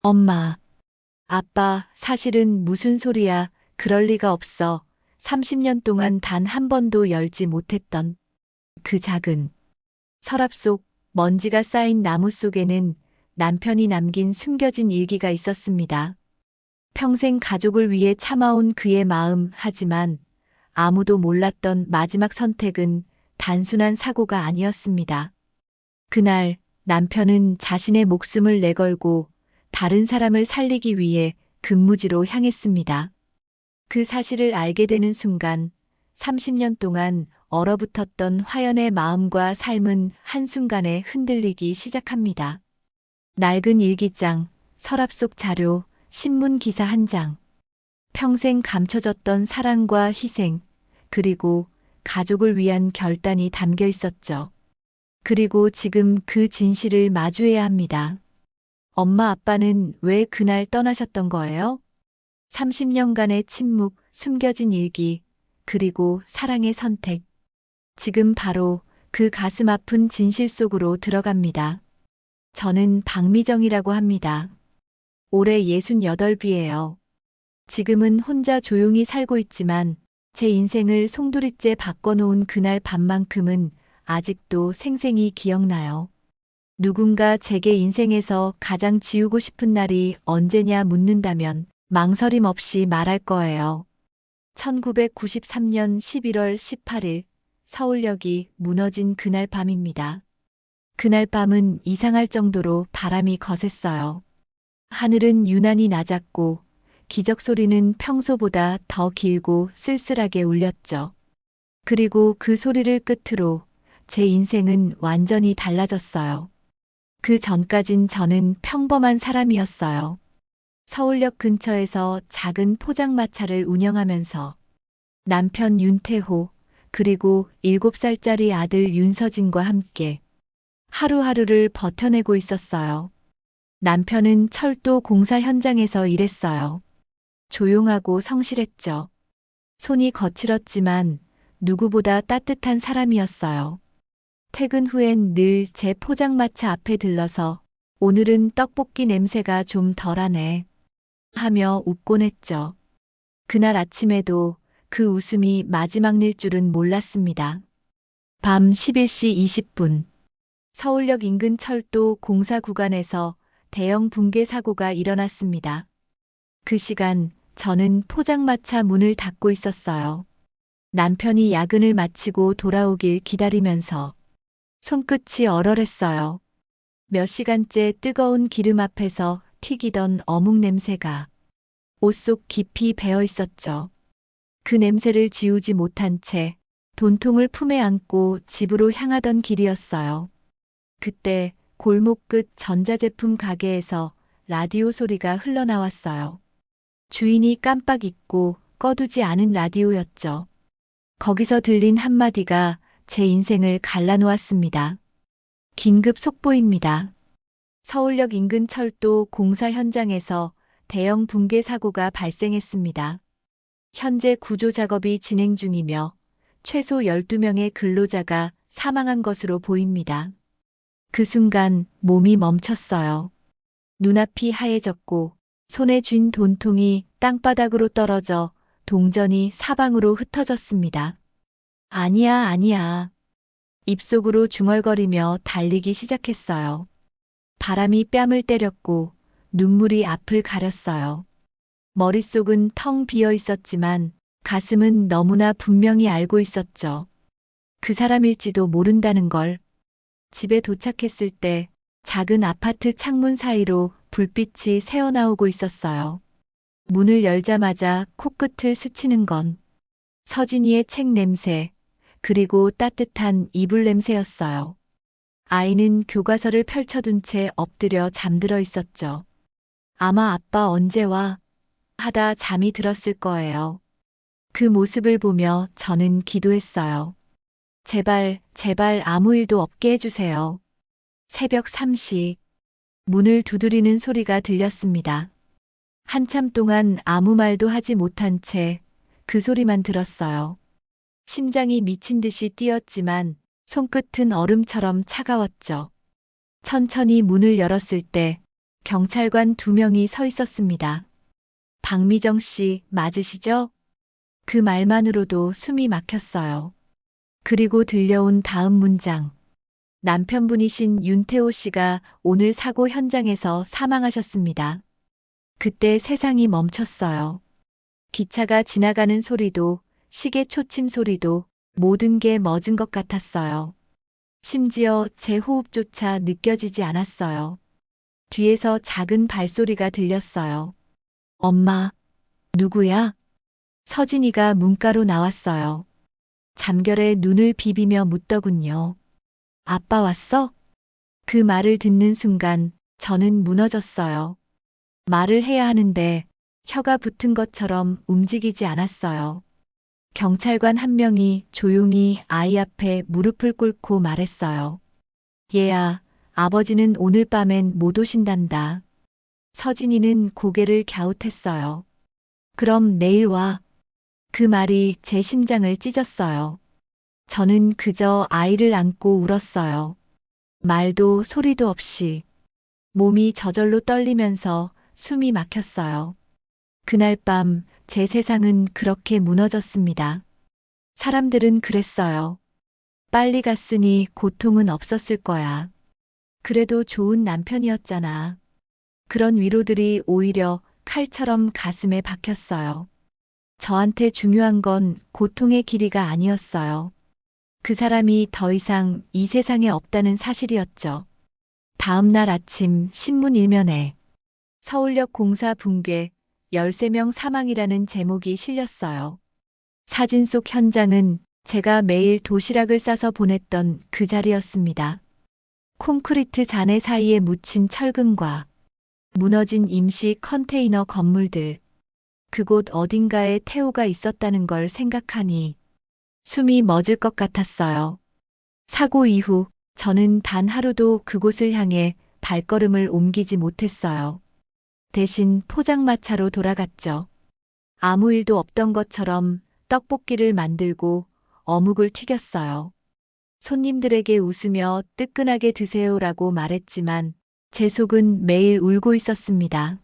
엄마, 아빠, 사실은 무슨 소리야. 그럴 리가 없어. 30년 동안 단 한 번도 열지 못했던 그 작은 서랍 속 먼지가 쌓인 나무 속에는 남편이 남긴 숨겨진 일기가 있었습니다. 평생 가족을 위해 참아온 그의 마음, 하지만 아무도 몰랐던 마지막 선택은 단순한 사고가 아니었습니다. 그날 남편은 자신의 목숨을 내걸고 다른 사람을 살리기 위해 근무지로 향했습니다. 그 사실을 알게 되는 순간 30년 동안 얼어붙었던 화연의 마음과 삶은 한순간에 흔들리기 시작합니다. 낡은 일기장, 서랍 속 자료, 신문 기사 한 장. 평생 감춰졌던 사랑과 희생, 그리고 가족을 위한 결단이 담겨 있었죠. 그리고 지금 그 진실을 마주해야 합니다. 엄마 아빠는 왜 그날 떠나셨던 거예요? 30년간의 침묵, 숨겨진 일기, 그리고 사랑의 선택. 지금 바로 그 가슴 아픈 진실 속으로 들어갑니다. 저는 박미정이라고 합니다. 올해 68이에요. 지금은 혼자 조용히 살고 있지만 제 인생을 송두리째 바꿔놓은 그날 밤만큼은 아직도 생생히 기억나요. 누군가 제게 인생에서 가장 지우고 싶은 날이 언제냐 묻는다면 망설임 없이 말할 거예요. 1993년 11월 18일 서울역이 무너진 그날 밤입니다. 그날 밤은 이상할 정도로 바람이 거셌어요. 하늘은 유난히 낮았고 기적 소리는 평소보다 더 길고 쓸쓸하게 울렸죠. 그리고 그 소리를 끝으로 제 인생은 완전히 달라졌어요. 그 전까진 저는 평범한 사람이었어요. 서울역 근처에서 작은 포장마차를 운영하면서 남편 윤태호, 그리고 7살짜리 아들 윤서진과 함께 하루하루를 버텨내고 있었어요. 남편은 철도 공사 현장에서 일했어요. 조용하고 성실했죠. 손이 거칠었지만 누구보다 따뜻한 사람이었어요. 퇴근 후엔 늘 제 포장마차 앞에 들러서 오늘은 떡볶이 냄새가 좀 덜하네 하며 웃곤 했죠. 그날 아침에도 그 웃음이 마지막 일 줄은 몰랐습니다. 밤 11시 20분 서울역 인근 철도 공사 구간에서 대형 붕괴 사고가 일어났습니다. 그 시간 저는 포장마차 문을 닫고 있었어요. 남편이 야근을 마치고 돌아오길 기다리면서 손끝이 얼얼했어요. 몇 시간째 뜨거운 기름 앞에서 튀기던 어묵 냄새가 옷 속 깊이 배어 있었죠. 그 냄새를 지우지 못한 채 돈통을 품에 안고 집으로 향하던 길이었어요. 그때 골목 끝 전자제품 가게에서 라디오 소리가 흘러나왔어요. 주인이 깜빡 잊고 꺼두지 않은 라디오였죠. 거기서 들린 한마디가 제 인생을 갈라놓았습니다. 긴급 속보입니다. 서울역 인근 철도 공사 현장에서 대형 붕괴 사고가 발생했습니다. 현재 구조 작업이 진행 중이며 최소 12명의 근로자가 사망한 것으로 보입니다. 그 순간 몸이 멈췄어요. 눈앞이 하얘졌고 손에 쥔 돈통이 땅바닥으로 떨어져 동전이 사방으로 흩어졌습니다. 아니야, 아니야. 입속으로 중얼거리며 달리기 시작했어요. 바람이 뺨을 때렸고 눈물이 앞을 가렸어요. 머릿속은 텅 비어 있었지만 가슴은 너무나 분명히 알고 있었죠. 그 사람일지도 모른다는 걸. 집에 도착했을 때 작은 아파트 창문 사이로 불빛이 새어나오고 있었어요. 문을 열자마자 코끝을 스치는 건 서진이의 책 냄새, 그리고 따뜻한 이불 냄새였어요. 아이는 교과서를 펼쳐둔 채 엎드려 잠들어 있었죠. 아마 아빠 언제 와? 하다 잠이 들었을 거예요. 그 모습을 보며 저는 기도했어요. 제발, 제발 아무 일도 없게 해주세요. 새벽 3시, 문을 두드리는 소리가 들렸습니다. 한참 동안 아무 말도 하지 못한 채 그 소리만 들었어요. 심장이 미친 듯이 뛰었지만 손끝은 얼음처럼 차가웠죠. 천천히 문을 열었을 때 경찰관 2명이 서 있었습니다. 박미정 씨 맞으시죠? 그 말만으로도 숨이 막혔어요. 그리고 들려온 다음 문장. 남편분이신 윤태호 씨가 오늘 사고 현장에서 사망하셨습니다. 그때 세상이 멈췄어요. 기차가 지나가는 소리도, 시계 초침 소리도 모든 게 멎은 것 같았어요. 심지어 제 호흡조차 느껴지지 않았어요. 뒤에서 작은 발소리가 들렸어요. 엄마, 누구야? 서진이가 문가로 나왔어요. 잠결에 눈을 비비며 묻더군요. 아빠 왔어? 그 말을 듣는 순간 저는 무너졌어요. 말을 해야 하는데 혀가 붙은 것처럼 움직이지 않았어요. 경찰관 한 명이 조용히 아이 앞에 무릎을 꿇고 말했어요. 얘야, 아버지는 오늘 밤엔 못 오신단다. 서진이는 고개를 갸웃했어요. 그럼 내일 와. 그 말이 제 심장을 찢었어요. 저는 그저 아이를 안고 울었어요. 말도 소리도 없이. 몸이 저절로 떨리면서 숨이 막혔어요. 그날 밤 제 세상은 그렇게 무너졌습니다. 사람들은 그랬어요. 빨리 갔으니 고통은 없었을 거야. 그래도 좋은 남편이었잖아. 그런 위로들이 오히려 칼처럼 가슴에 박혔어요. 저한테 중요한 건 고통의 길이가 아니었어요. 그 사람이 더 이상 이 세상에 없다는 사실이었죠. 다음 날 아침 신문 일면에 서울역 공사 붕괴 13명 사망이라는 제목이 실렸어요. 사진 속 현장은 제가 매일 도시락을 싸서 보냈던 그 자리였습니다. 콘크리트 잔해 사이에 묻힌 철근과 무너진 임시 컨테이너 건물들. 그곳 어딘가에 태호가 있었다는 걸 생각하니 숨이 멎을 것 같았어요. 사고 이후 저는 단 하루도 그곳을 향해 발걸음을 옮기지 못했어요. 대신 포장마차로 돌아갔죠. 아무 일도 없던 것처럼 떡볶이를 만들고 어묵을 튀겼어요. 손님들에게 웃으며 뜨끈하게 드세요라고 말했지만 제 속은 매일 울고 있었습니다.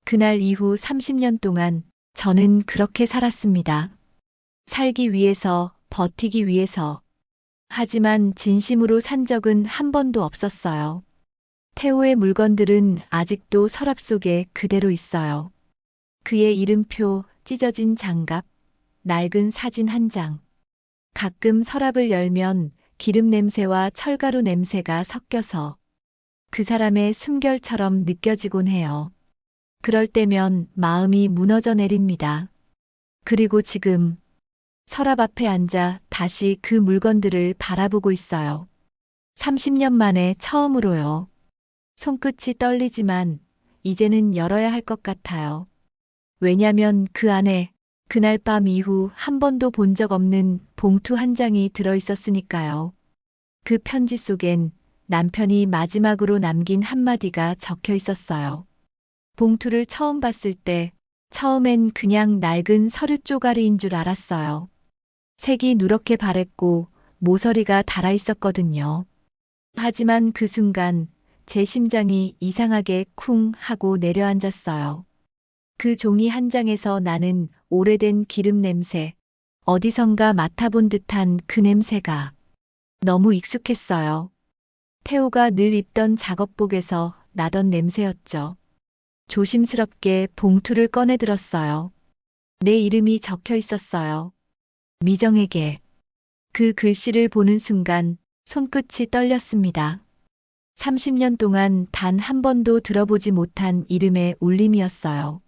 그날 이후 30년 동안 저는 그렇게 살았습니다. 살기 위해서, 버티기 위해서. 하지만 진심으로 산 적은 한 번도 없었어요. 태호의 물건들은 아직도 서랍 속에 그대로 있어요. 그의 이름표, 찢어진 장갑, 낡은 사진 한 장. 가끔 서랍을 열면 기름 냄새와 철가루 냄새가 섞여서 그 사람의 숨결처럼 느껴지곤 해요. 그럴 때면 마음이 무너져 내립니다. 그리고 지금 서랍 앞에 앉아 다시 그 물건들을 바라보고 있어요. 30년 만에 처음으로요. 손끝이 떨리지만 이제는 열어야 할 것 같아요. 왜냐면 그 안에 그날 밤 이후 한 번도 본 적 없는 봉투 한 장이 들어 있었으니까요. 그 편지 속엔 남편이 마지막으로 남긴 한마디가 적혀 있었어요. 봉투를 처음 봤을 때 처음엔 그냥 낡은 서류 쪼가리인 줄 알았어요. 색이 누렇게 바랬고 모서리가 달아 있었거든요. 하지만 그 순간 제 심장이 이상하게 쿵 하고 내려앉았어요. 그 종이 한 장에서 나는 오래된 기름 냄새, 어디선가 맡아본 듯한 그 냄새가 너무 익숙했어요. 태호가 늘 입던 작업복에서 나던 냄새였죠. 조심스럽게 봉투를 꺼내 들었어요. 내 이름이 적혀 있었어요. 미정에게. 그 글씨를 보는 순간 손끝이 떨렸습니다. 30년 동안 단 한 번도 들어보지 못한 이름의 울림이었어요.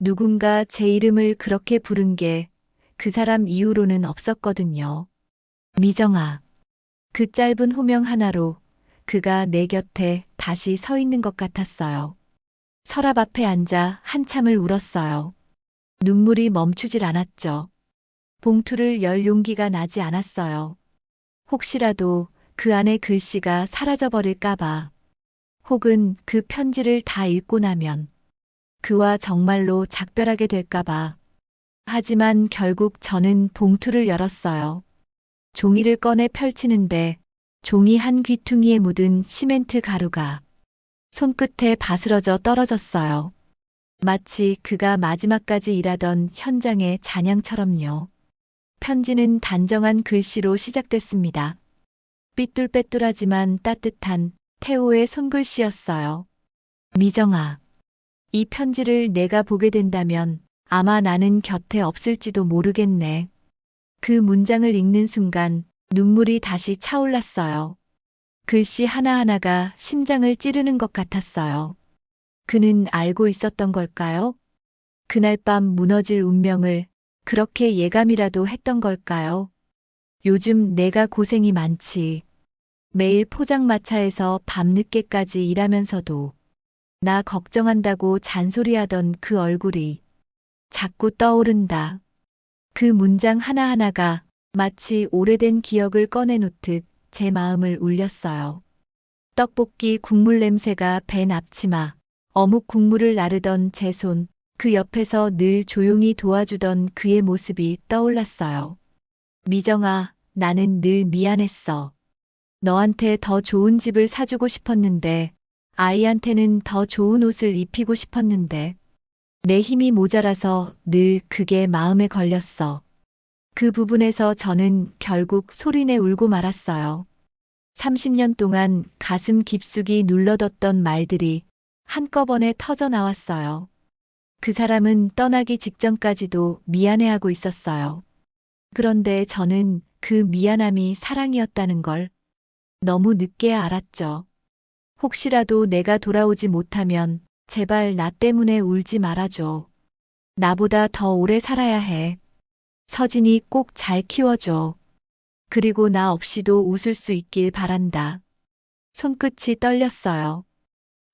누군가 제 이름을 그렇게 부른 게 그 사람 이후로는 없었거든요. 미정아. 그 짧은 호명 하나로 그가 내 곁에 다시 서 있는 것 같았어요. 서랍 앞에 앉아 한참을 울었어요. 눈물이 멈추질 않았죠. 봉투를 열 용기가 나지 않았어요. 혹시라도 그 안에 글씨가 사라져버릴까봐. 혹은 그 편지를 다 읽고 나면 그와 정말로 작별하게 될까봐. 하지만 결국 저는 봉투를 열었어요. 종이를 꺼내 펼치는데 종이 한 귀퉁이에 묻은 시멘트 가루가 손끝에 바스러져 떨어졌어요. 마치 그가 마지막까지 일하던 현장의 잔향처럼요. 편지는 단정한 글씨로 시작됐습니다. 삐뚤빼뚤하지만 따뜻한 태호의 손글씨였어요. 미정아, 이 편지를 내가 보게 된다면 아마 나는 곁에 없을지도 모르겠네. 그 문장을 읽는 순간 눈물이 다시 차올랐어요. 글씨 하나하나가 심장을 찌르는 것 같았어요. 그는 알고 있었던 걸까요? 그날 밤 무너질 운명을 그렇게 예감이라도 했던 걸까요? 요즘 내가 고생이 많지. 매일 포장마차에서 밤늦게까지 일하면서도 나 걱정한다고 잔소리하던 그 얼굴이 자꾸 떠오른다. 그 문장 하나하나가 마치 오래된 기억을 꺼내놓듯 제 마음을 울렸어요. 떡볶이 국물 냄새가 밴 앞치마, 어묵 국물을 나르던 제 손, 그 옆에서 늘 조용히 도와주던 그의 모습이 떠올랐어요. 미정아, 나는 늘 미안했어. 너한테 더 좋은 집을 사주고 싶었는데, 아이한테는 더 좋은 옷을 입히고 싶었는데, 내 힘이 모자라서 늘 그게 마음에 걸렸어. 그 부분에서 저는 결국 소리내 울고 말았어요. 30년 동안 가슴 깊숙이 눌러뒀던 말들이 한꺼번에 터져 나왔어요. 그 사람은 떠나기 직전까지도 미안해하고 있었어요. 그런데 저는 그 미안함이 사랑이었다는 걸 너무 늦게 알았죠. 혹시라도 내가 돌아오지 못하면 제발 나 때문에 울지 말아줘. 나보다 더 오래 살아야 해. 서진이 꼭 잘 키워줘. 그리고 나 없이도 웃을 수 있길 바란다. 손끝이 떨렸어요.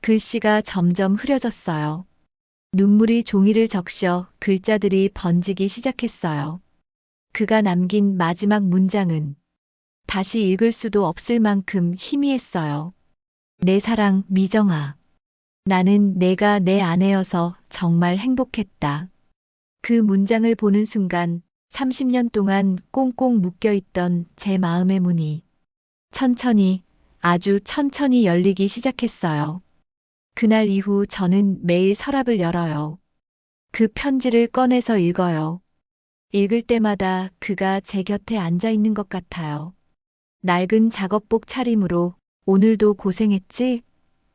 글씨가 점점 흐려졌어요. 눈물이 종이를 적셔 글자들이 번지기 시작했어요. 그가 남긴 마지막 문장은 다시 읽을 수도 없을 만큼 희미했어요. 내 사랑 미정아. 나는 내가 내 아내여서 정말 행복했다. 그 문장을 보는 순간 30년 동안 꽁꽁 묶여있던 제 마음의 문이 천천히, 아주 천천히 열리기 시작했어요. 그날 이후 저는 매일 서랍을 열어요. 그 편지를 꺼내서 읽어요. 읽을 때마다 그가 제 곁에 앉아 있는 것 같아요. 낡은 작업복 차림으로 오늘도 고생했지?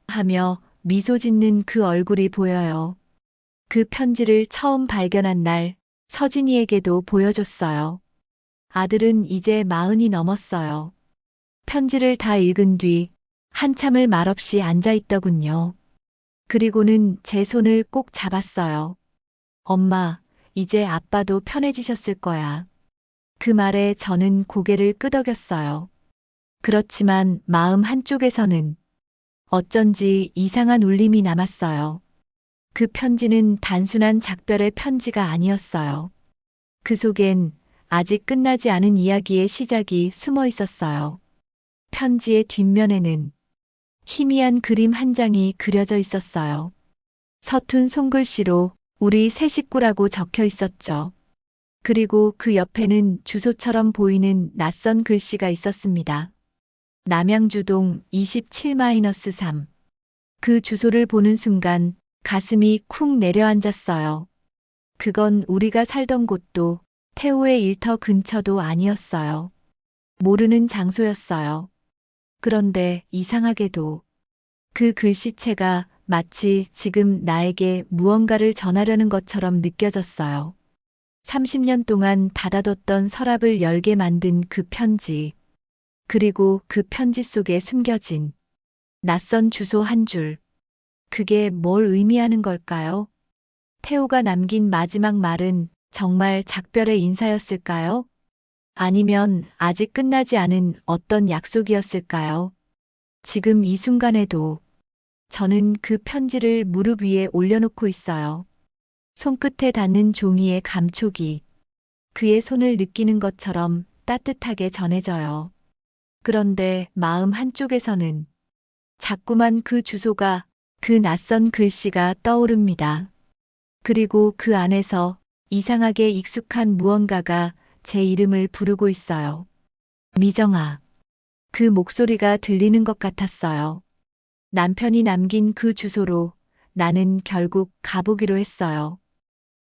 하며 미소 짓는 그 얼굴이 보여요. 그 편지를 처음 발견한 날 서진이에게도 보여줬어요. 아들은 이제 40이 넘었어요. 편지를 다 읽은 뒤 한참을 말없이 앉아 있더군요. 그리고는 제 손을 꼭 잡았어요. 엄마, 이제 아빠도 편해지셨을 거야. 그 말에 저는 고개를 끄덕였어요. 그렇지만 마음 한쪽에서는 어쩐지 이상한 울림이 남았어요. 그 편지는 단순한 작별의 편지가 아니었어요. 그 속엔 아직 끝나지 않은 이야기의 시작이 숨어 있었어요. 편지의 뒷면에는 희미한 그림 한 장이 그려져 있었어요. 서툰 손글씨로 우리 새 식구라고 적혀 있었죠. 그리고 그 옆에는 주소처럼 보이는 낯선 글씨가 있었습니다. 남양주동 27-3. 그 주소를 보는 순간 가슴이 쿵 내려앉았어요. 그건 우리가 살던 곳도 태호의 일터 근처도 아니었어요. 모르는 장소였어요. 그런데 이상하게도 그 글씨체가 마치 지금 나에게 무언가를 전하려는 것처럼 느껴졌어요. 30년 동안 닫아뒀던 서랍을 열게 만든 그 편지. 그리고 그 편지 속에 숨겨진 낯선 주소 한 줄. 그게 뭘 의미하는 걸까요? 태호가 남긴 마지막 말은 정말 작별의 인사였을까요? 아니면 아직 끝나지 않은 어떤 약속이었을까요? 지금 이 순간에도 저는 그 편지를 무릎 위에 올려놓고 있어요. 손끝에 닿는 종이의 감촉이 그의 손을 느끼는 것처럼 따뜻하게 전해져요. 그런데 마음 한쪽에서는 자꾸만 그 주소가, 그 낯선 글씨가 떠오릅니다. 그리고 그 안에서 이상하게 익숙한 무언가가 제 이름을 부르고 있어요. 미정아. 그 목소리가 들리는 것 같았어요. 남편이 남긴 그 주소로 나는 결국 가보기로 했어요.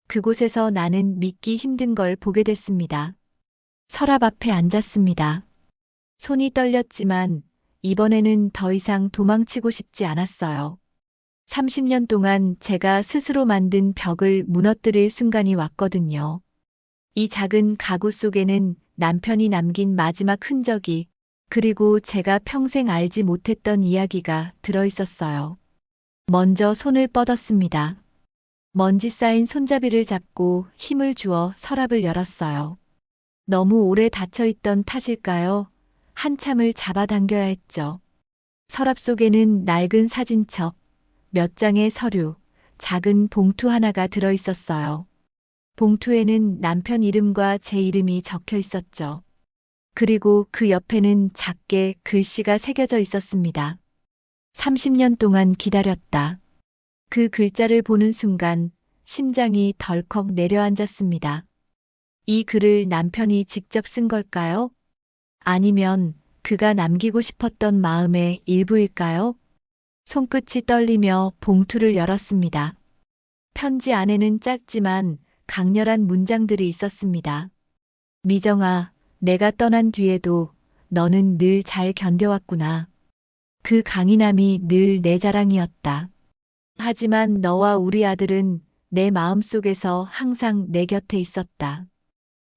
그곳에서 나는 믿기 힘든 걸 보게 됐습니다. 서랍 앞에 앉았습니다. 손이 떨렸지만 이번에는 더 이상 도망치고 싶지 않았어요. 30년 동안 제가 스스로 만든 벽을 무너뜨릴 순간이 왔거든요. 이 작은 가구 속에는 남편이 남긴 마지막 흔적이, 그리고 제가 평생 알지 못했던 이야기가 들어있었어요. 먼저 손을 뻗었습니다. 먼지 쌓인 손잡이를 잡고 힘을 주어 서랍을 열었어요. 너무 오래 닫혀있던 탓일까요? 한참을 잡아당겨야 했죠. 서랍 속에는 낡은 사진첩, 몇 장의 서류, 작은 봉투 하나가 들어있었어요. 봉투에는 남편 이름과 제 이름이 적혀 있었죠. 그리고 그 옆에는 작게 글씨가 새겨져 있었습니다. 30년 동안 기다렸다. 그 글자를 보는 순간 심장이 덜컥 내려앉았습니다. 이 글을 남편이 직접 쓴 걸까요? 아니면 그가 남기고 싶었던 마음의 일부일까요? 손끝이 떨리며 봉투를 열었습니다. 편지 안에는 짧지만 강렬한 문장들이 있었습니다. 미정아, 내가 떠난 뒤에도 너는 늘 잘 견뎌왔구나. 그 강인함이 늘 내 자랑이었다. 하지만 너와 우리 아들은 내 마음속에서 항상 내 곁에 있었다.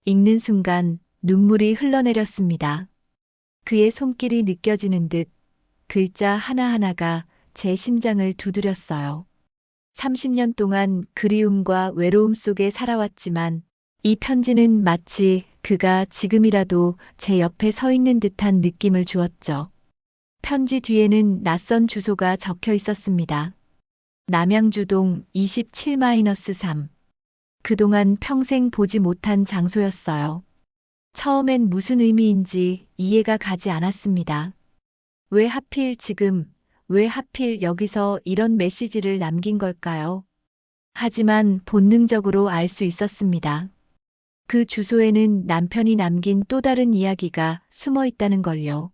읽는 순간 눈물이 흘러내렸습니다. 그의 손길이 느껴지는 듯 글자 하나하나가 제 심장을 두드렸어요. 30년 동안 그리움과 외로움 속에 살아왔지만 이 편지는 마치 그가 지금이라도 제 옆에 서 있는 듯한 느낌을 주었죠. 편지 뒤에는 낯선 주소가 적혀 있었습니다. 남양주동 27-3. 그동안 평생 보지 못한 장소였어요. 처음엔 무슨 의미인지 이해가 가지 않았습니다. 왜 하필 지금, 왜 하필 여기서 이런 메시지를 남긴 걸까요? 하지만 본능적으로 알 수 있었습니다. 그 주소에는 남편이 남긴 또 다른 이야기가 숨어 있다는 걸요.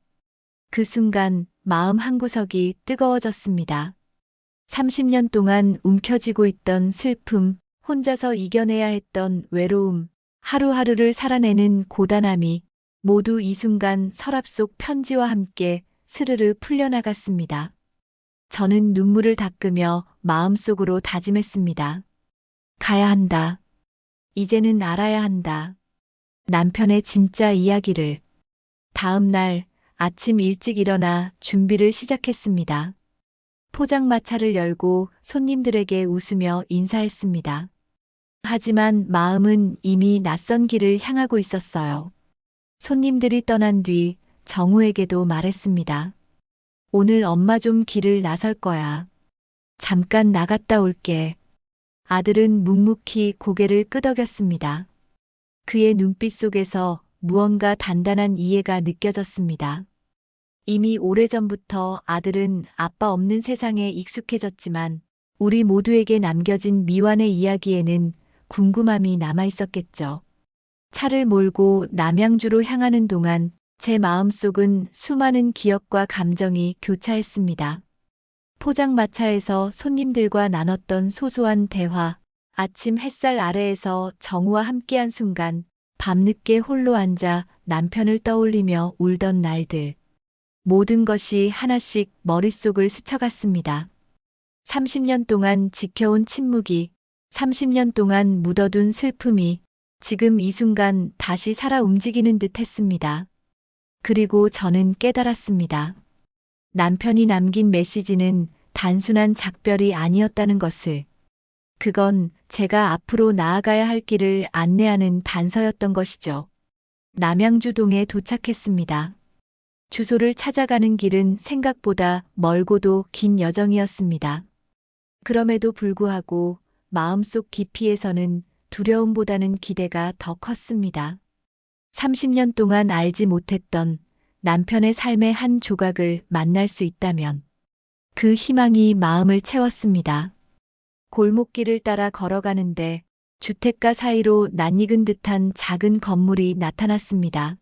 그 순간 마음 한구석이 뜨거워졌습니다. 30년 동안 움켜쥐고 있던 슬픔, 혼자서 이겨내야 했던 외로움, 하루하루를 살아내는 고단함이 모두 이 순간 서랍 속 편지와 함께 스르르 풀려나갔습니다. 저는 눈물을 닦으며 마음속으로 다짐했습니다. 가야 한다. 이제는 알아야 한다. 남편의 진짜 이야기를. 다음 날 아침 일찍 일어나 준비를 시작했습니다. 포장마차를 열고 손님들에게 웃으며 인사했습니다. 하지만 마음은 이미 낯선 길을 향하고 있었어요. 손님들이 떠난 뒤 정우에게도 말했습니다. 오늘 엄마 좀 길을 나설 거야. 잠깐 나갔다 올게. 아들은 묵묵히 고개를 끄덕였습니다. 그의 눈빛 속에서 무언가 단단한 이해가 느껴졌습니다. 이미 오래전부터 아들은 아빠 없는 세상에 익숙해졌지만 우리 모두에게 남겨진 미완의 이야기에는 궁금함이 남아 있었겠죠. 차를 몰고 남양주로 향하는 동안 제 마음속은 수많은 기억과 감정이 교차했습니다. 포장마차에서 손님들과 나눴던 소소한 대화, 아침 햇살 아래에서 정우와 함께한 순간, 밤늦게 홀로 앉아 남편을 떠올리며 울던 날들. 모든 것이 하나씩 머릿속을 스쳐갔습니다. 30년 동안 지켜온 침묵이, 30년 동안 묻어둔 슬픔이 지금 이 순간 다시 살아 움직이는 듯 했습니다. 그리고 저는 깨달았습니다. 남편이 남긴 메시지는 단순한 작별이 아니었다는 것을. 그건 제가 앞으로 나아가야 할 길을 안내하는 단서였던 것이죠. 남양주동에 도착했습니다. 주소를 찾아가는 길은 생각보다 멀고도 긴 여정이었습니다. 그럼에도 불구하고 마음속 깊이에서는 두려움보다는 기대가 더 컸습니다. 30년 동안 알지 못했던 남편의 삶의 한 조각을 만날 수 있다면 그 희망이 마음을 채웠습니다. 골목길을 따라 걸어가는데 주택가 사이로 낯익은 듯한 작은 건물이 나타났습니다.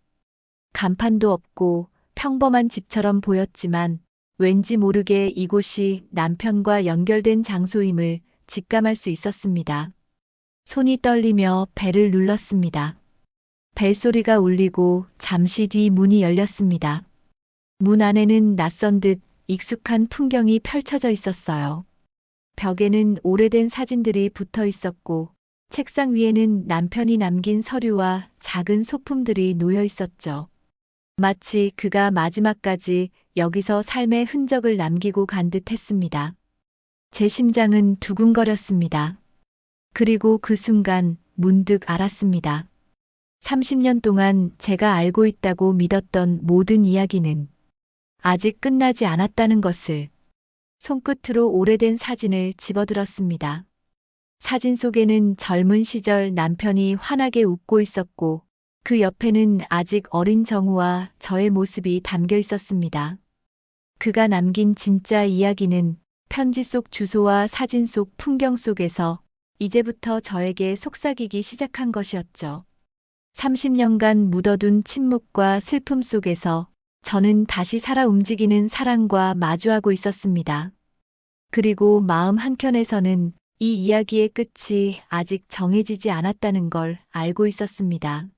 간판도 없고 평범한 집처럼 보였지만 왠지 모르게 이곳이 남편과 연결된 장소임을 직감할 수 있었습니다. 손이 떨리며 벨을 눌렀습니다. 벨소리가 울리고 잠시 뒤 문이 열렸습니다. 문 안에는 낯선 듯 익숙한 풍경이 펼쳐져 있었어요. 벽에는 오래된 사진들이 붙어 있었고, 책상 위에는 남편이 남긴 서류와 작은 소품들이 놓여 있었죠. 마치 그가 마지막까지 여기서 삶의 흔적을 남기고 간 듯 했습니다. 제 심장은 두근거렸습니다. 그리고 그 순간 문득 알았습니다. 30년 동안 제가 알고 있다고 믿었던 모든 이야기는 아직 끝나지 않았다는 것을. 손끝으로 오래된 사진을 집어들었습니다. 사진 속에는 젊은 시절 남편이 환하게 웃고 있었고, 그 옆에는 아직 어린 정우와 저의 모습이 담겨 있었습니다. 그가 남긴 진짜 이야기는 편지 속 주소와 사진 속 풍경 속에서 이제부터 저에게 속삭이기 시작한 것이었죠. 30년간 묻어둔 침묵과 슬픔 속에서 저는 다시 살아 움직이는 사랑과 마주하고 있었습니다. 그리고 마음 한켠에서는 이 이야기의 끝이 아직 정해지지 않았다는 걸 알고 있었습니다.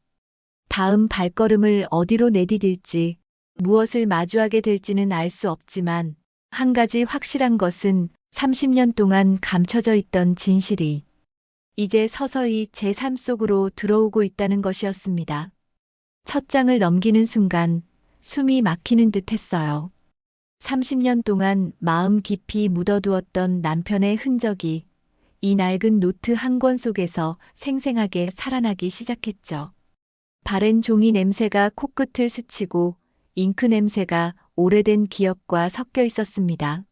다음 발걸음을 어디로 내디딜지, 무엇을 마주하게 될지는 알 수 없지만, 한 가지 확실한 것은 30년 동안 감춰져 있던 진실이 이제 서서히 제 삶 속으로 들어오고 있다는 것이었습니다. 첫 장을 넘기는 순간 숨이 막히는 듯 했어요. 30년 동안 마음 깊이 묻어두었던 남편의 흔적이 이 낡은 노트 한 권 속에서 생생하게 살아나기 시작했죠. 바랜 종이 냄새가 코끝을 스치고 잉크 냄새가 오래된 기억과 섞여 있었습니다.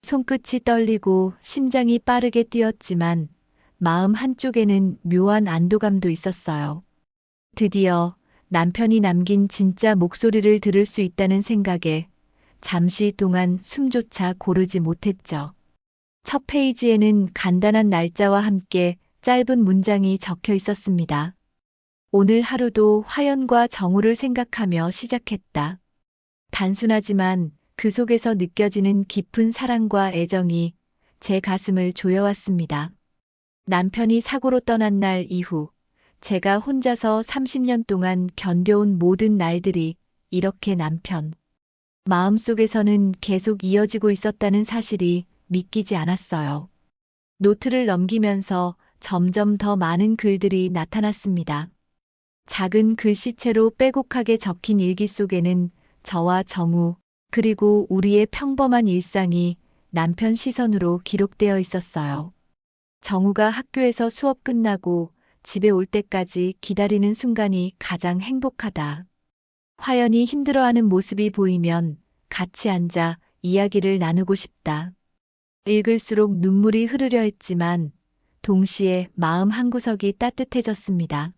손끝이 떨리고 심장이 빠르게 뛰었지만 마음 한쪽에는 묘한 안도감도 있었어요. 드디어 남편이 남긴 진짜 목소리를 들을 수 있다는 생각에 잠시 동안 숨조차 고르지 못했죠. 첫 페이지에는 간단한 날짜와 함께 짧은 문장이 적혀 있었습니다. 오늘 하루도 화연과 정우를 생각하며 시작했다. 단순하지만 그 속에서 느껴지는 깊은 사랑과 애정이 제 가슴을 조여왔습니다. 남편이 사고로 떠난 날 이후 제가 혼자서 30년 동안 견뎌온 모든 날들이 이렇게 남편 마음속에서는 계속 이어지고 있었다는 사실이 믿기지 않았어요. 노트를 넘기면서 점점 더 많은 글들이 나타났습니다. 작은 글씨체로 빼곡하게 적힌 일기 속에는 저와 정우, 그리고 우리의 평범한 일상이 남편 시선으로 기록되어 있었어요. 정우가 학교에서 수업 끝나고 집에 올 때까지 기다리는 순간이 가장 행복하다. 화연이 힘들어하는 모습이 보이면 같이 앉아 이야기를 나누고 싶다. 읽을수록 눈물이 흐르려 했지만 동시에 마음 한구석이 따뜻해졌습니다.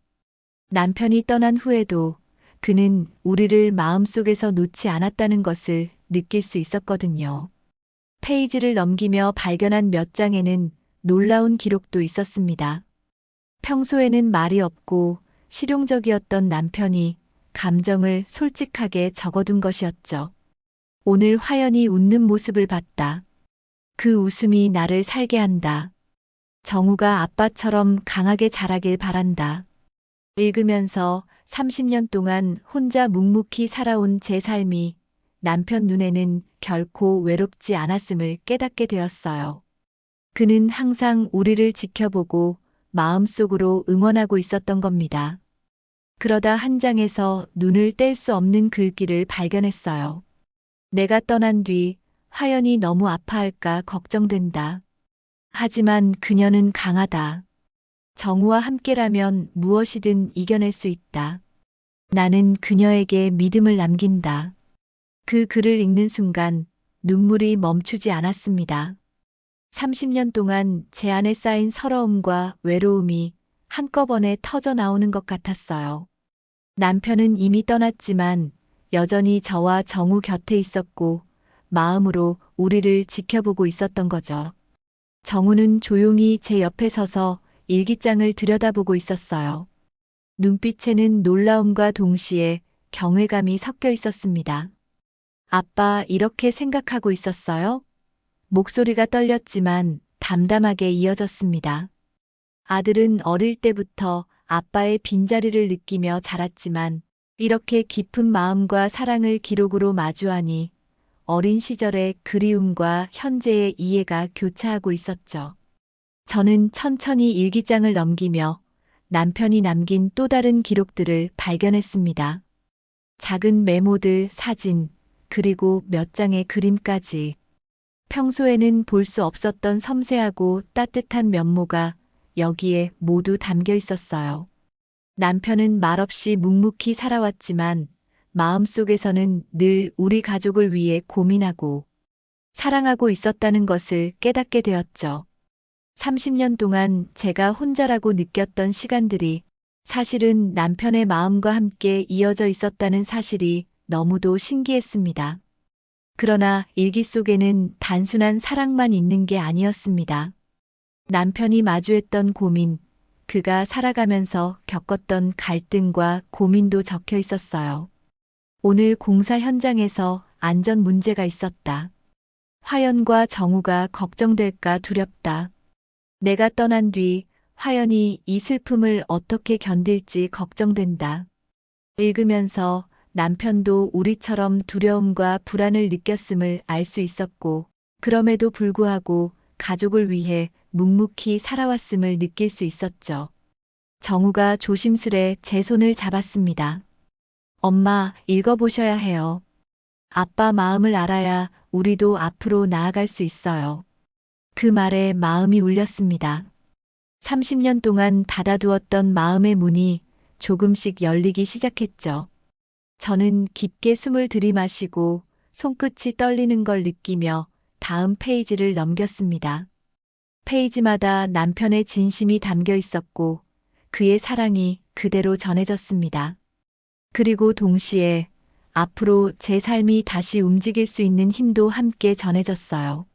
남편이 떠난 후에도 그는 우리를 마음속에서 놓지 않았다는 것을 느낄 수 있었거든요. 페이지를 넘기며 발견한 몇 장에는 놀라운 기록도 있었습니다. 평소에는 말이 없고 실용적이었던 남편이 감정을 솔직하게 적어둔 것이었죠. 오늘 화연이 웃는 모습을 봤다. 그 웃음이 나를 살게 한다. 정우가 아빠처럼 강하게 자라길 바란다. 읽으면서 30년 동안 혼자 묵묵히 살아온 제 삶이 남편 눈에는 결코 외롭지 않았음을 깨닫게 되었어요. 그는 항상 우리를 지켜보고 마음속으로 응원하고 있었던 겁니다. 그러다 한 장에서 눈을 뗄 수 없는 글귀를 발견했어요. 내가 떠난 뒤 화연이 너무 아파할까 걱정된다. 하지만 그녀는 강하다. 정우와 함께라면 무엇이든 이겨낼 수 있다. 나는 그녀에게 믿음을 남긴다. 그 글을 읽는 순간 눈물이 멈추지 않았습니다. 30년 동안 제 안에 쌓인 서러움과 외로움이 한꺼번에 터져 나오는 것 같았어요. 남편은 이미 떠났지만 여전히 저와 정우 곁에 있었고 마음으로 우리를 지켜보고 있었던 거죠. 정우는 조용히 제 옆에 서서 일기장을 들여다보고 있었어요. 눈빛에는 놀라움과 동시에 경외감이 섞여 있었습니다. 아빠 이렇게 생각하고 있었어요? 목소리가 떨렸지만 담담하게 이어졌습니다. 아들은 어릴 때부터 아빠의 빈자리를 느끼며 자랐지만 이렇게 깊은 마음과 사랑을 기록으로 마주하니 어린 시절의 그리움과 현재의 이해가 교차하고 있었죠. 저는 천천히 일기장을 넘기며 남편이 남긴 또 다른 기록들을 발견했습니다. 작은 메모들, 사진, 그리고 몇 장의 그림까지. 평소에는 볼 수 없었던 섬세하고 따뜻한 면모가 여기에 모두 담겨 있었어요. 남편은 말없이 묵묵히 살아왔지만 마음속에서는 늘 우리 가족을 위해 고민하고 사랑하고 있었다는 것을 깨닫게 되었죠. 30년 동안 제가 혼자라고 느꼈던 시간들이 사실은 남편의 마음과 함께 이어져 있었다는 사실이 너무도 신기했습니다. 그러나 일기 속에는 단순한 사랑만 있는 게 아니었습니다. 남편이 마주했던 고민, 그가 살아가면서 겪었던 갈등과 고민도 적혀 있었어요. 오늘 공사 현장에서 안전 문제가 있었다. 화연과 정우가 걱정될까 두렵다. 내가 떠난 뒤 화연이 이 슬픔을 어떻게 견딜지 걱정된다. 읽으면서 남편도 우리처럼 두려움과 불안을 느꼈음을 알 수 있었고, 그럼에도 불구하고 가족을 위해 묵묵히 살아왔음을 느낄 수 있었죠. 정우가 조심스레 제 손을 잡았습니다. 엄마, 읽어보셔야 해요. 아빠 마음을 알아야 우리도 앞으로 나아갈 수 있어요. 그 말에 마음이 울렸습니다. 30년 동안 닫아두었던 마음의 문이 조금씩 열리기 시작했죠. 저는 깊게 숨을 들이마시고 손끝이 떨리는 걸 느끼며 다음 페이지를 넘겼습니다. 페이지마다 남편의 진심이 담겨 있었고 그의 사랑이 그대로 전해졌습니다. 그리고 동시에 앞으로 제 삶이 다시 움직일 수 있는 힘도 함께 전해졌어요.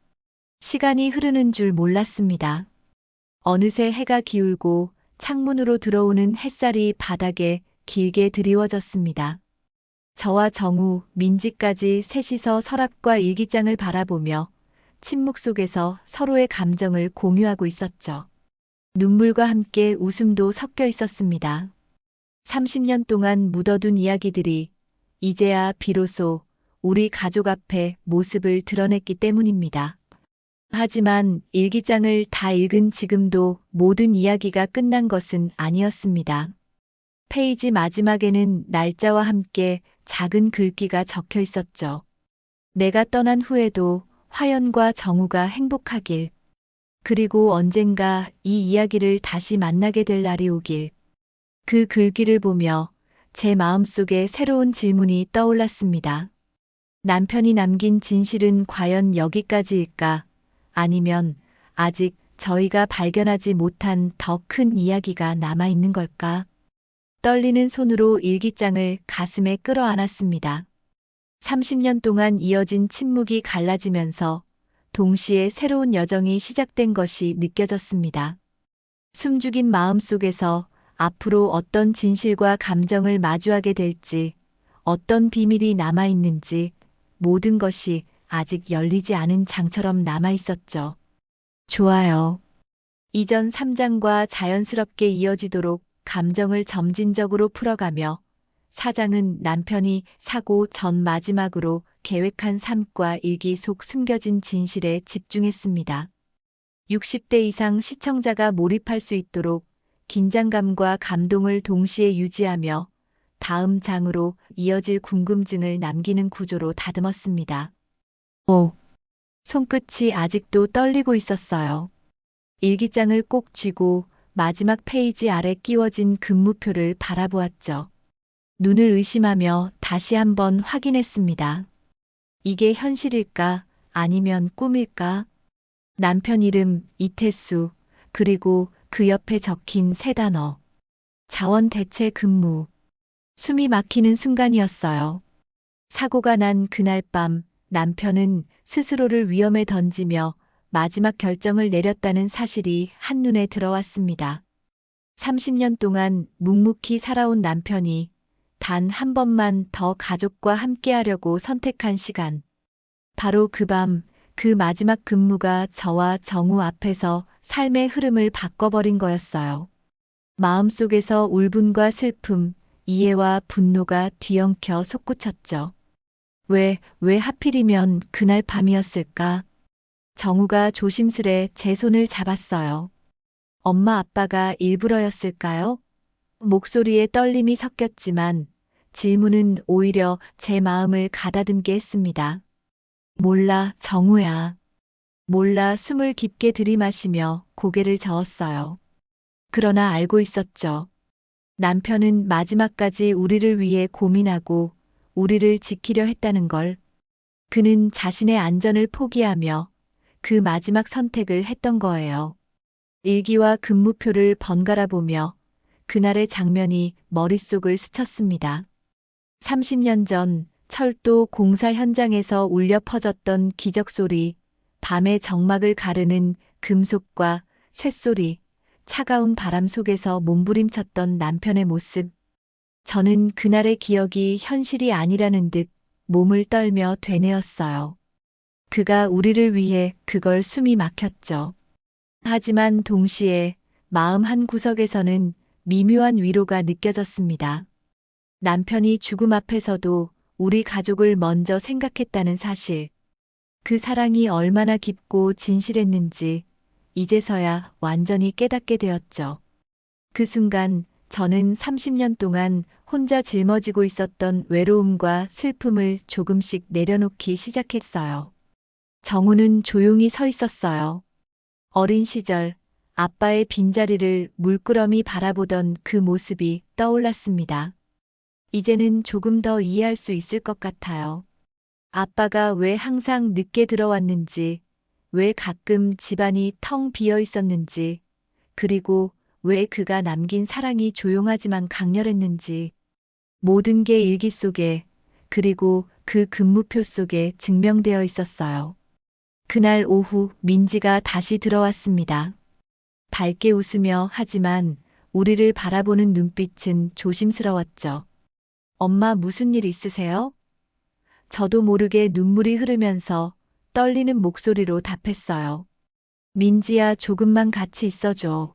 시간이 흐르는 줄 몰랐습니다. 어느새 해가 기울고 창문으로 들어오는 햇살이 바닥에 길게 드리워졌습니다. 저와 정우, 민지까지 셋이서 서랍과 일기장을 바라보며 침묵 속에서 서로의 감정을 공유하고 있었죠. 눈물과 함께 웃음도 섞여 있었습니다. 30년 동안 묻어둔 이야기들이 이제야 비로소 우리 가족 앞에 모습을 드러냈기 때문입니다. 하지만 일기장을 다 읽은 지금도 모든 이야기가 끝난 것은 아니었습니다. 페이지 마지막에는 날짜와 함께 작은 글귀가 적혀 있었죠. 내가 떠난 후에도 화연과 정우가 행복하길. 그리고 언젠가 이 이야기를 다시 만나게 될 날이 오길. 그 글귀를 보며 제 마음속에 새로운 질문이 떠올랐습니다. 남편이 남긴 진실은 과연 여기까지일까? 아니면 아직 저희가 발견하지 못한 더 큰 이야기가 남아있는 걸까? 떨리는 손으로 일기장을 가슴에 끌어안았습니다. 30년 동안 이어진 침묵이 갈라지면서 동시에 새로운 여정이 시작된 것이 느껴졌습니다. 숨죽인 마음 속에서 앞으로 어떤 진실과 감정을 마주하게 될지, 어떤 비밀이 남아있는지 모든 것이 아직 열리지 않은 장처럼 남아있었죠. 좋아요. 이전 3장과 자연스럽게 이어지도록 감정을 점진적으로 풀어가며 4장은 남편이 사고 전 마지막으로 계획한 삶과 일기 속 숨겨진 진실에 집중했습니다. 60대 이상 시청자가 몰입할 수 있도록 긴장감과 감동을 동시에 유지하며 다음 장으로 이어질 궁금증을 남기는 구조로 다듬었습니다. 손끝이 아직도 떨리고 있었어요. 일기장을 꼭 쥐고 마지막 페이지 아래 끼워진 금무표를 바라보았죠. 눈을 의심하며 다시 한번 확인했습니다. 이게 현실일까? 아니면 꿈일까? 남편 이름 이태수, 그리고 그 옆에 적힌 세 단어. 자원대체 근무. 숨이 막히는 순간이었어요. 사고가 난 그날 밤 남편은 스스로를 위험에 던지며 마지막 결정을 내렸다는 사실이 한눈에 들어왔습니다. 30년 동안 묵묵히 살아온 남편이 단 한 번만 더 가족과 함께하려고 선택한 시간. 바로 그 밤, 그 마지막 근무가 저와 정우 앞에서 삶의 흐름을 바꿔버린 거였어요. 마음속에서 울분과 슬픔, 이해와 분노가 뒤엉켜 솟구쳤죠. 왜 하필이면 그날 밤이었을까? 정우가 조심스레 제 손을 잡았어요. 엄마 아빠가 일부러였을까요? 목소리에 떨림이 섞였지만 질문은 오히려 제 마음을 가다듬게 했습니다. 몰라, 정우야. 몰라 숨을 깊게 들이마시며 고개를 저었어요. 그러나 알고 있었죠. 남편은 마지막까지 우리를 위해 고민하고 우리를 지키려 했다는 걸. 그는 자신의 안전을 포기하며 그 마지막 선택을 했던 거예요. 일기와 근무표를 번갈아 보며 그날의 장면이 머릿속을 스쳤습니다. 30년 전 철도 공사 현장에서 울려 퍼졌던 기적소리, 밤의 정막을 가르는 금속과 쇳소리, 차가운 바람 속에서 몸부림쳤던 남편의 모습. 저는 그날의 기억이 현실이 아니라는 듯 몸을 떨며 되뇌었어요. 그가 우리를 위해 그걸 숨이 막혔죠. 하지만 동시에 마음 한 구석에서는 미묘한 위로가 느껴졌습니다. 남편이 죽음 앞에서도 우리 가족을 먼저 생각했다는 사실. 그 사랑이 얼마나 깊고 진실했는지 이제서야 완전히 깨닫게 되었죠. 그 순간 저는 30년 동안 혼자 짊어지고 있었던 외로움과 슬픔을 조금씩 내려놓기 시작했어요. 정우는 조용히 서 있었어요. 어린 시절 아빠의 빈자리를 물끄러미 바라보던 그 모습이 떠올랐습니다. 이제는 조금 더 이해할 수 있을 것 같아요. 아빠가 왜 항상 늦게 들어왔는지, 왜 가끔 집안이 텅 비어 있었는지, 그리고 왜 그가 남긴 사랑이 조용하지만 강렬했는지, 모든 게 일기 속에, 그리고 그 근무표 속에 증명되어 있었어요. 그날 오후 민지가 다시 들어왔습니다. 밝게 웃으며 하지만 우리를 바라보는 눈빛은 조심스러웠죠. 엄마 무슨 일 있으세요? 저도 모르게 눈물이 흐르면서 떨리는 목소리로 답했어요. 민지야, 조금만 같이 있어줘.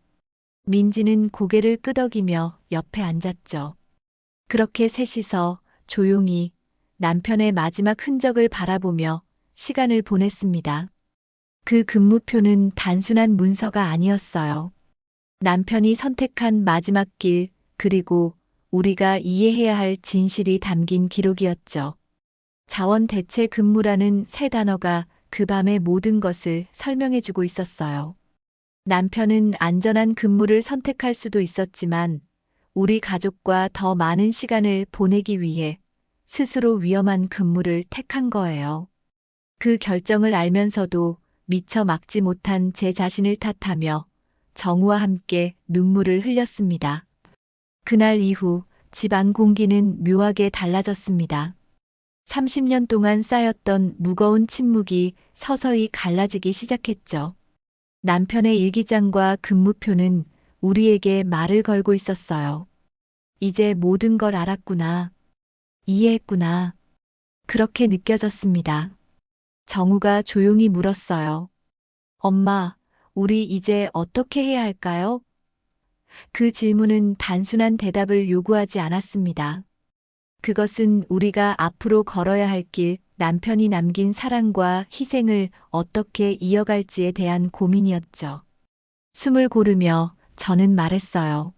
민지는 고개를 끄덕이며 옆에 앉았죠. 그렇게 셋이서 조용히 남편의 마지막 흔적을 바라보며 시간을 보냈습니다. 그 근무표는 단순한 문서가 아니었어요. 남편이 선택한 마지막 길, 그리고 우리가 이해해야 할 진실이 담긴 기록이었죠. 자원 대체 근무라는 세 단어가 그 밤의 모든 것을 설명해주고 있었어요. 남편은 안전한 근무를 선택할 수도 있었지만 우리 가족과 더 많은 시간을 보내기 위해 스스로 위험한 근무를 택한 거예요. 그 결정을 알면서도 미처 막지 못한 제 자신을 탓하며 정우와 함께 눈물을 흘렸습니다. 그날 이후 집안 공기는 묘하게 달라졌습니다. 30년 동안 쌓였던 무거운 침묵이 서서히 갈라지기 시작했죠. 남편의 일기장과 근무표는 우리에게 말을 걸고 있었어요. 이제 모든 걸 알았구나. 이해했구나. 그렇게 느껴졌습니다. 정우가 조용히 물었어요. 엄마, 우리 이제 어떻게 해야 할까요? 그 질문은 단순한 대답을 요구하지 않았습니다. 그것은 우리가 앞으로 걸어야 할 길, 남편이 남긴 사랑과 희생을 어떻게 이어갈지에 대한 고민이었죠. 숨을 고르며 저는 말했어요.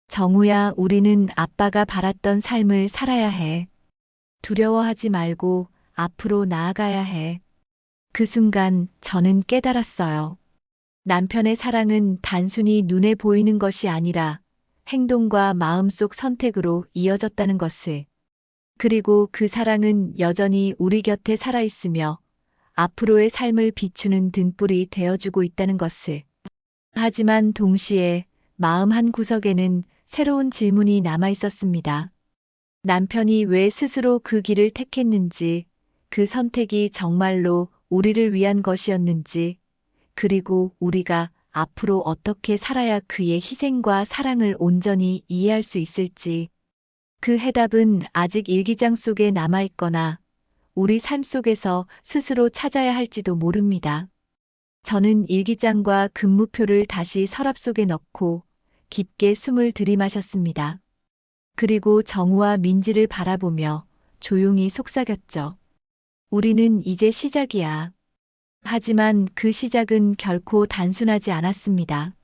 정우야, 우리는 아빠가 바랐던 삶을 살아야 해. 두려워하지 말고 앞으로 나아가야 해. 그 순간 저는 깨달았어요. 남편의 사랑은 단순히 눈에 보이는 것이 아니라 행동과 마음속 선택으로 이어졌다는 것을. 그리고 그 사랑은 여전히 우리 곁에 살아있으며 앞으로의 삶을 비추는 등불이 되어주고 있다는 것을. 하지만 동시에 마음 한 구석에는 새로운 질문이 남아 있었습니다. 남편이 왜 스스로 그 길을 택했는지, 그 선택이 정말로 우리를 위한 것이었는지, 그리고 우리가 앞으로 어떻게 살아야 그의 희생과 사랑을 온전히 이해할 수 있을지. 그 해답은 아직 일기장 속에 남아있거나 우리 삶 속에서 스스로 찾아야 할지도 모릅니다. 저는 일기장과 근무표를 다시 서랍 속에 넣고 깊게 숨을 들이마셨습니다. 그리고 정우와 민지를 바라보며 조용히 속삭였죠. 우리는 이제 시작이야. 하지만 그 시작은 결코 단순하지 않았습니다.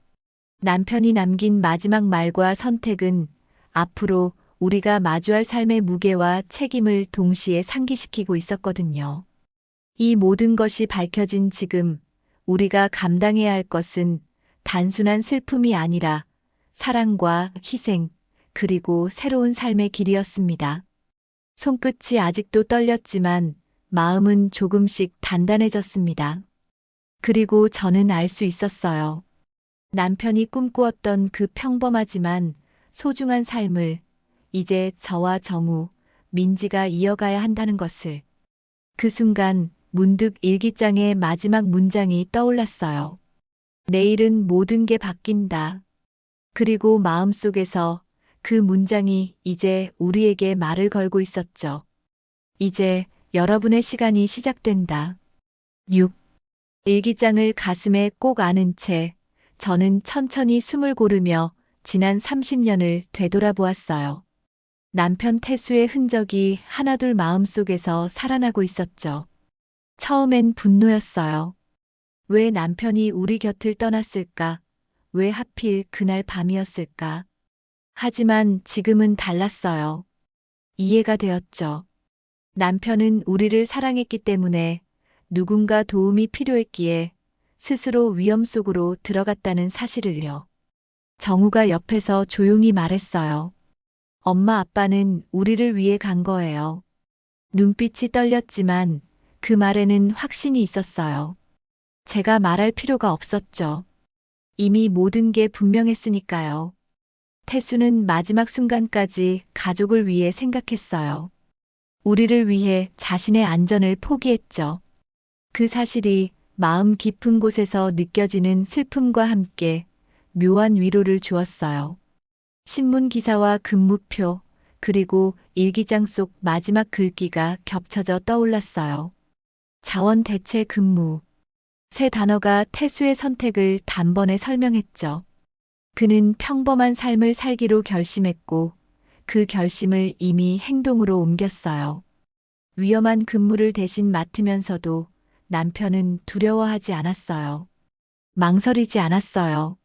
남편이 남긴 마지막 말과 선택은 앞으로 우리가 마주할 삶의 무게와 책임을 동시에 상기시키고 있었거든요. 이 모든 것이 밝혀진 지금 우리가 감당해야 할 것은 단순한 슬픔이 아니라 사랑과 희생, 그리고 새로운 삶의 길이었습니다. 손끝이 아직도 떨렸지만 마음은 조금씩 단단해졌습니다. 그리고 저는 알 수 있었어요. 남편이 꿈꾸었던 그 평범하지만 소중한 삶을 이제 저와 정우, 민지가 이어가야 한다는 것을. 그 순간 문득 일기장의 마지막 문장이 떠올랐어요. 내일은 모든 게 바뀐다. 그리고 마음속에서 그 문장이 이제 우리에게 말을 걸고 있었죠. 이제 여러분의 시간이 시작된다. 6. 일기장을 가슴에 꼭 안은 채 저는 천천히 숨을 고르며 지난 30년을 되돌아보았어요. 남편 태수의 흔적이 하나둘 마음속에서 살아나고 있었죠. 처음엔 분노였어요. 왜 남편이 우리 곁을 떠났을까? 왜 하필 그날 밤이었을까? 하지만 지금은 달랐어요. 이해가 되었죠. 남편은 우리를 사랑했기 때문에 누군가 도움이 필요했기에 스스로 위험 속으로 들어갔다는 사실을요. 정우가 옆에서 조용히 말했어요. 엄마 아빠는 우리를 위해 간 거예요. 눈빛이 떨렸지만 그 말에는 확신이 있었어요. 제가 말할 필요가 없었죠. 이미 모든 게 분명했으니까요. 태수는 마지막 순간까지 가족을 위해 생각했어요. 우리를 위해 자신의 안전을 포기했죠. 그 사실이 마음 깊은 곳에서 느껴지는 슬픔과 함께 묘한 위로를 주었어요. 신문 기사와 근무표, 그리고 일기장 속 마지막 글귀가 겹쳐져 떠올랐어요. 자원 대체 근무. 세 단어가 태수의 선택을 단번에 설명했죠. 그는 평범한 삶을 살기로 결심했고 그 결심을 이미 행동으로 옮겼어요. 위험한 근무를 대신 맡으면서도 남편은 두려워하지 않았어요. 망설이지 않았어요.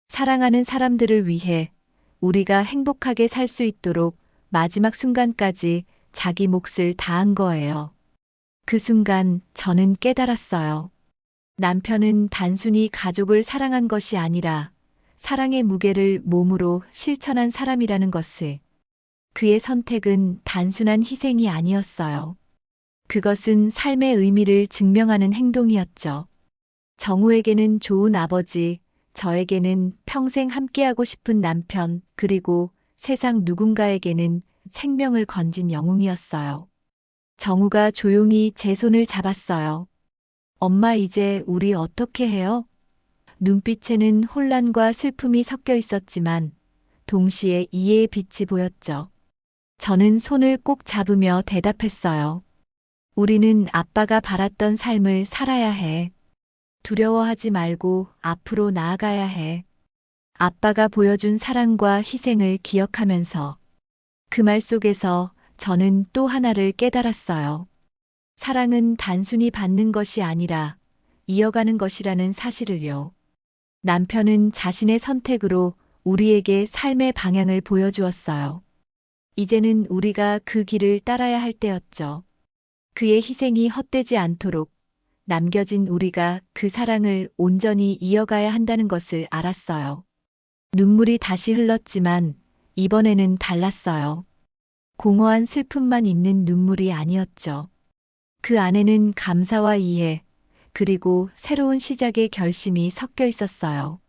사랑하는 사람들을 위해 우리가 행복하게 살 수 있도록 마지막 순간까지 자기 몫을 다한 거예요. 그 순간 저는 깨달았어요. 남편은 단순히 가족을 사랑한 것이 아니라 사랑의 무게를 몸으로 실천한 사람이라는 것을. 그의 선택은 단순한 희생이 아니었어요. 그것은 삶의 의미를 증명하는 행동이었죠. 정우에게는 좋은 아버지, 저에게는 평생 함께하고 싶은 남편, 그리고 세상 누군가에게는 생명을 건진 영웅이었어요. 정우가 조용히 제 손을 잡았어요. 엄마 이제 우리 어떻게 해요? 눈빛에는 혼란과 슬픔이 섞여 있었지만 동시에 이해의 빛이 보였죠. 저는 손을 꼭 잡으며 대답했어요. 우리는 아빠가 바랐던 삶을 살아야 해. 두려워하지 말고 앞으로 나아가야 해. 아빠가 보여준 사랑과 희생을 기억하면서. 그 말 속에서 저는 또 하나를 깨달았어요. 사랑은 단순히 받는 것이 아니라 이어가는 것이라는 사실을요. 남편은 자신의 선택으로 우리에게 삶의 방향을 보여주었어요. 이제는 우리가 그 길을 따라야 할 때였죠. 그의 희생이 헛되지 않도록 남겨진 우리가 그 사랑을 온전히 이어가야 한다는 것을 알았어요. 눈물이 다시 흘렀지만 이번에는 달랐어요. 공허한 슬픔만 있는 눈물이 아니었죠. 그 안에는 감사와 이해, 그리고 새로운 시작의 결심이 섞여 있었어요.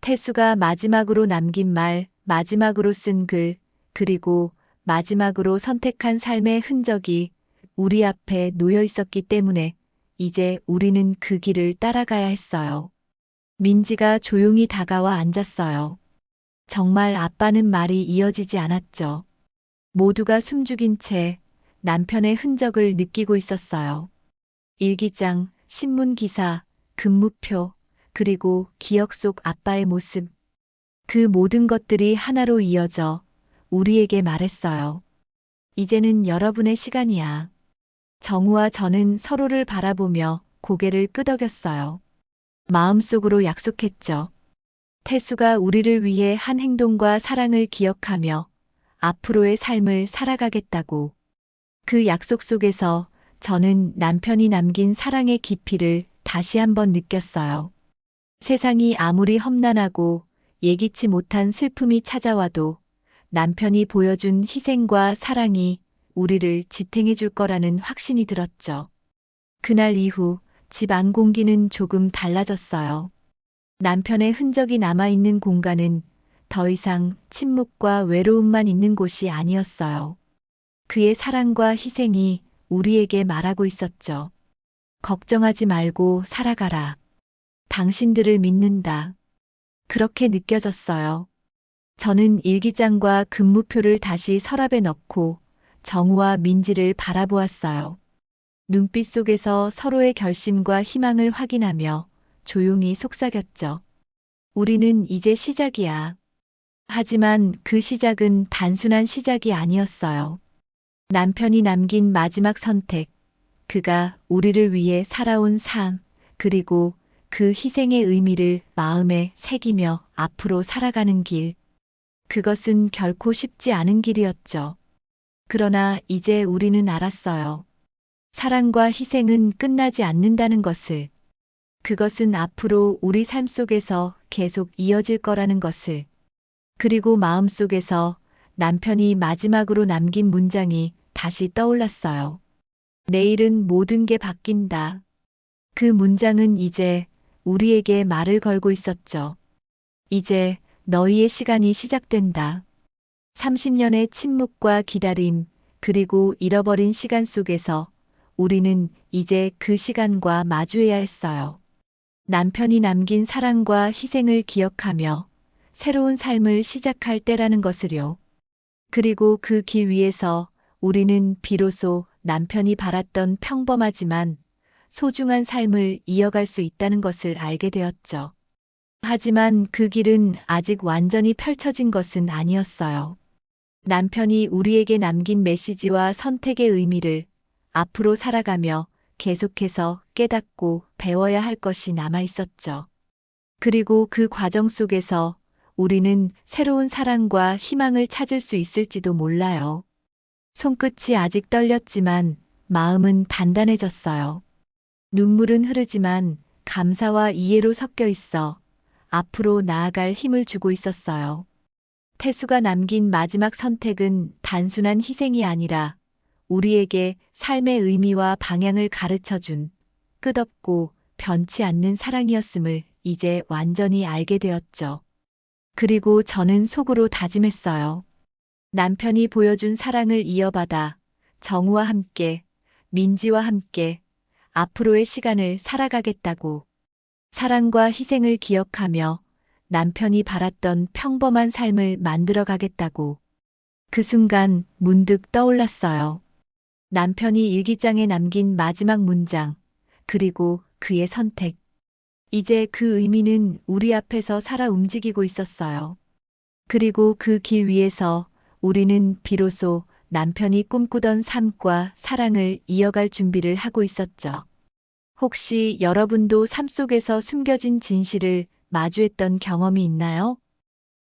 태수가 마지막으로 남긴 말, 마지막으로 쓴 글, 그리고 마지막으로 선택한 삶의 흔적이 우리 앞에 놓여 있었기 때문에 이제 우리는 그 길을 따라가야 했어요. 민지가 조용히 다가와 앉았어요. 정말 아빠는 말이 이어지지 않았죠. 모두가 숨죽인 채 남편의 흔적을 느끼고 있었어요. 일기장, 신문기사, 근무표, 그리고 기억 속 아빠의 모습. 그 모든 것들이 하나로 이어져 우리에게 말했어요. 이제는 여러분의 시간이야. 정우와 저는 서로를 바라보며 고개를 끄덕였어요. 마음속으로 약속했죠. 태수가 우리를 위해 한 행동과 사랑을 기억하며 앞으로의 삶을 살아가겠다고. 그 약속 속에서 저는 남편이 남긴 사랑의 깊이를 다시 한번 느꼈어요. 세상이 아무리 험난하고 예기치 못한 슬픔이 찾아와도 남편이 보여준 희생과 사랑이 우리를 지탱해 줄 거라는 확신이 들었죠. 그날 이후 집 안 공기는 조금 달라졌어요. 남편의 흔적이 남아있는 공간은 더 이상 침묵과 외로움만 있는 곳이 아니었어요. 그의 사랑과 희생이 우리에게 말하고 있었죠. 걱정하지 말고 살아가라. 당신들을 믿는다. 그렇게 느껴졌어요. 저는 일기장과 근무표를 다시 서랍에 넣고 정우와 민지를 바라보았어요. 눈빛 속에서 서로의 결심과 희망을 확인하며 조용히 속삭였죠. 우리는 이제 시작이야. 하지만 그 시작은 단순한 시작이 아니었어요. 남편이 남긴 마지막 선택, 그가 우리를 위해 살아온 삶, 그리고 그 희생의 의미를 마음에 새기며 앞으로 살아가는 길. 그것은 결코 쉽지 않은 길이었죠. 그러나 이제 우리는 알았어요. 사랑과 희생은 끝나지 않는다는 것을. 그것은 앞으로 우리 삶 속에서 계속 이어질 거라는 것을. 그리고 마음속에서 남편이 마지막으로 남긴 문장이 다시 떠올랐어요. 내일은 모든 게 바뀐다. 그 문장은 이제 우리에게 말을 걸고 있었죠. 이제 너희의 시간이 시작된다. 30년의 침묵과 기다림, 그리고 잃어버린 시간 속에서 우리는 이제 그 시간과 마주해야 했어요. 남편이 남긴 사랑과 희생을 기억하며 새로운 삶을 시작할 때라는 것을요. 그리고 그 길 위에서 우리는 비로소 남편이 바랐던 평범하지만 소중한 삶을 이어갈 수 있다는 것을 알게 되었죠. 하지만 그 길은 아직 완전히 펼쳐진 것은 아니었어요. 남편이 우리에게 남긴 메시지와 선택의 의미를 앞으로 살아가며 계속해서 깨닫고 배워야 할 것이 남아 있었죠. 그리고 그 과정 속에서 우리는 새로운 사랑과 희망을 찾을 수 있을지도 몰라요. 손끝이 아직 떨렸지만 마음은 단단해졌어요. 눈물은 흐르지만 감사와 이해로 섞여 있어 앞으로 나아갈 힘을 주고 있었어요. 태수가 남긴 마지막 선택은 단순한 희생이 아니라 우리에게 삶의 의미와 방향을 가르쳐 준 끝없고 변치 않는 사랑이었음을 이제 완전히 알게 되었죠. 그리고 저는 속으로 다짐했어요. 남편이 보여준 사랑을 이어받아 정우와 함께, 민지와 함께 앞으로의 시간을 살아가겠다고. 사랑과 희생을 기억하며 남편이 바랐던 평범한 삶을 만들어 가겠다고. 그 순간 문득 떠올랐어요. 남편이 일기장에 남긴 마지막 문장, 그리고 그의 선택. 이제 그 의미는 우리 앞에서 살아 움직이고 있었어요. 그리고 그 길 위에서 우리는 비로소 남편이 꿈꾸던 삶과 사랑을 이어갈 준비를 하고 있었죠. 혹시 여러분도 삶 속에서 숨겨진 진실을 마주했던 경험이 있나요?